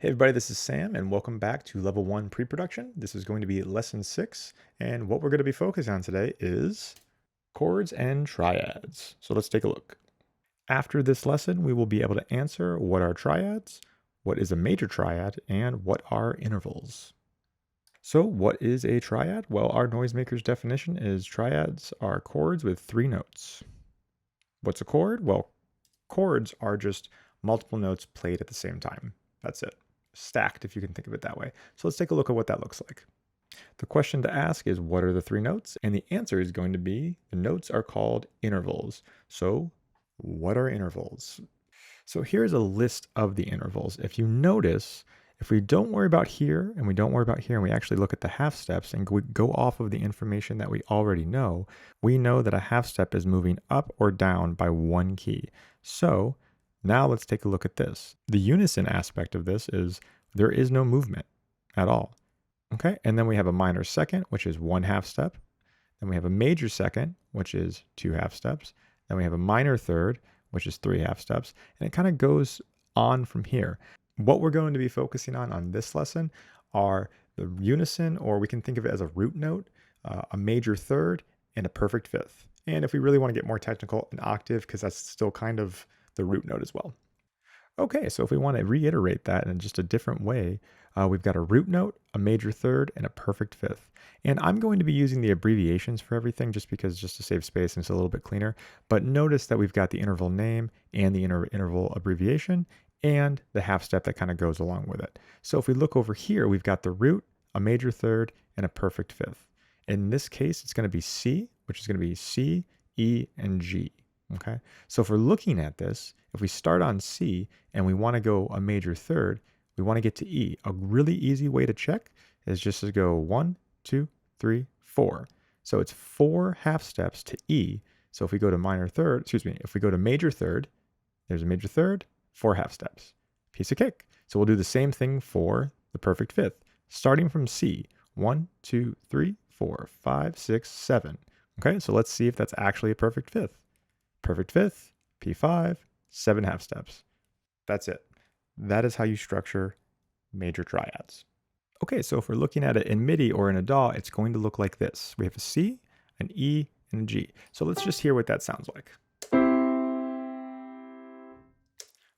Hey everybody, this is Sam and welcome back to Level 1 Pre-Production. This is going to be Lesson 6 and what we're going to be focusing on today is chords and triads. So let's take a look. After this lesson, we will be able to answer what are triads, what is a major triad, and what are intervals. So what is a triad? Well, our Noisemakers definition is triads are chords with 3 notes. What's a chord? Well, chords are just multiple notes played at the same time. That's it. Stacked, if you can think of it that way. So let's take a look at what that looks like. The question to ask is, what are the 3 notes? And the answer is going to be, the notes are called intervals. So what are intervals? So here's a list of the intervals. If you notice, if we don't worry about here and we don't worry about here and we actually look at the half steps and we go off of the information that we already know, we know that a half step is moving up or down by 1 key. So now let's take a look at this. The unison aspect of this is there is no movement at all. Okay, and then we have a minor second, which is 1 half step. Then we have a major second, which is 2 half steps. Then we have a minor third, which is 3 half steps. And it kind of goes on from here. What we're going to be focusing on this lesson are the unison, or we can think of it as a root note, a major third, and a perfect fifth. And if we really want to get more technical, an octave, because that's still kind of the root note as well. Okay, so if we want to reiterate that in just a different way, we've got a root note, a major third, and a perfect fifth. And I'm going to be using the abbreviations for everything just to save space and it's a little bit cleaner. But notice that we've got the interval name and the interval abbreviation and the half step that kind of goes along with it. So if we look over here, we've got the root, a major third, and a perfect fifth. In this case, it's going to be C, which is going to be C, E, and G. Okay, so if we're looking at this, if we start on C and we want to go a major third, we want to get to E. A really easy way to check is just to go 1, 2, 3, 4. So it's 4 half steps to E. So if we go to if we go to major third, there's a major third, 4 half steps. Piece of cake. So we'll do the same thing for the perfect fifth. Starting from C, 1, 2, 3, 4, 5, 6, 7. Okay, so let's see if that's actually a perfect fifth. Perfect fifth, P5, 7 half steps. That's it. That is how you structure major triads. Okay, so if we're looking at it in MIDI or in a DAW, it's going to look like this. We have a C, an E, and a G. So let's just hear what that sounds like.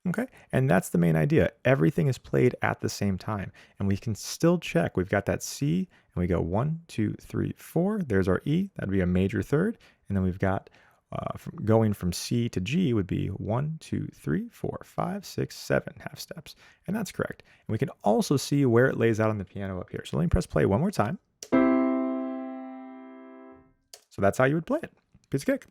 Okay, and that's the main idea. Everything is played at the same time, and we can still check. We've got that C, and we go 1, 2, 3, 4. There's our E. That'd be a major third, and then we've got going from C to G would be 1, 2, 3, 4, 5, 6, 7 half steps. And that's correct. And we can also see where it lays out on the piano up here. So let me press play one more time. So that's how you would play it. Piece of cake.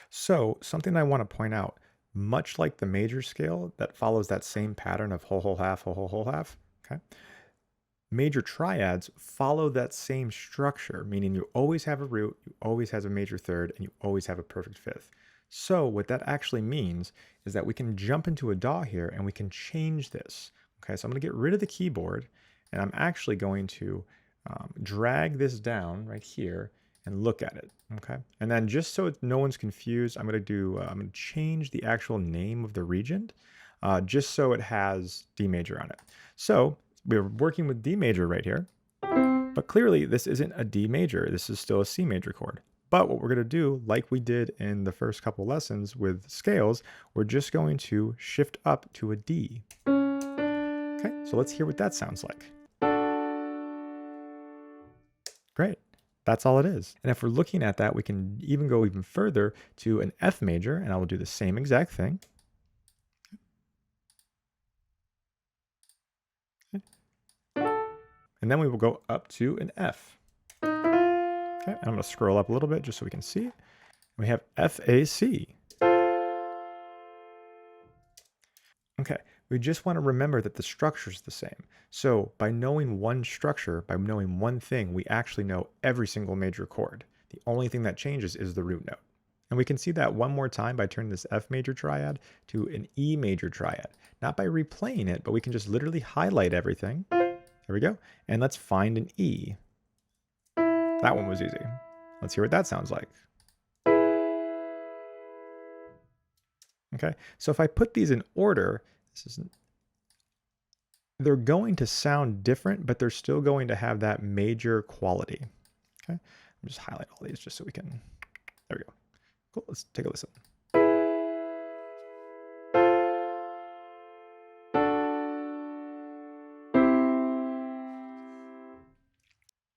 So something I want to point out, much like the major scale that follows that same pattern of whole, whole, half, whole, whole, whole, half, okay? Major triads follow that same structure, meaning you always have a root, you always have a major third, and you always have a perfect fifth. So what that actually means is that we can jump into a DAW here and we can change this. Okay, so I'm going to get rid of the keyboard and I'm actually going to drag this down right here and look at it. Okay, and then just so no one's confused, I'm going to change the actual name of the region just so it has D major on it. So we're working with D major right here, but clearly this isn't a D major. This is still a C major chord. But what we're going to do, like we did in the first couple lessons with scales, we're just going to shift up to a D. Okay, so let's hear what that sounds like. Great. That's all it is. And if we're looking at that, we can even go even further to an F major, and I will do the same exact thing. And then we will go up to an F. Okay, I'm going to scroll up a little bit just so we can see. We have FAC. Okay, we just want to remember that the structure is the same. So by knowing one structure, by knowing one thing, we actually know every single major chord. The only thing that changes is the root note. And we can see that one more time by turning this F major triad to an E major triad. Not by replaying it, but we can just literally highlight everything. There we go. And let's find an E. That one was easy. Let's hear what that sounds like. Okay, so if I put these in order, this isn't they're going to sound different, but they're still going to have that major quality. Okay, I'll just highlight all these just so we can, there we go. Cool, let's take a listen.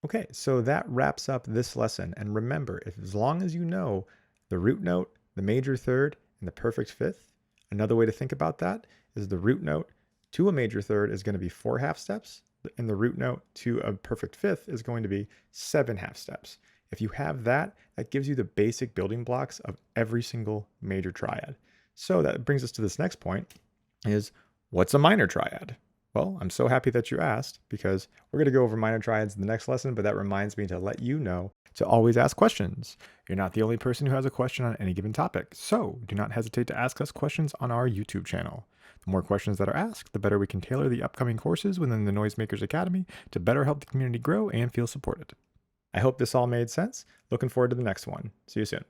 Okay, so that wraps up this lesson. And remember, as long as you know the root note, the major third, and the perfect fifth, another way to think about that is the root note to a major third is going to be 4 half steps, and the root note to a perfect fifth is going to be 7 half steps. If you have that, that gives you the basic building blocks of every single major triad. So that brings us to this next point is, what's a minor triad? Well, I'm so happy that you asked, because we're going to go over minor triads in the next lesson, but that reminds me to let you know to always ask questions. You're not the only person who has a question on any given topic, so do not hesitate to ask us questions on our YouTube channel. The more questions that are asked, the better we can tailor the upcoming courses within the Noisemakers Academy to better help the community grow and feel supported. I hope this all made sense. Looking forward to the next one. See you soon.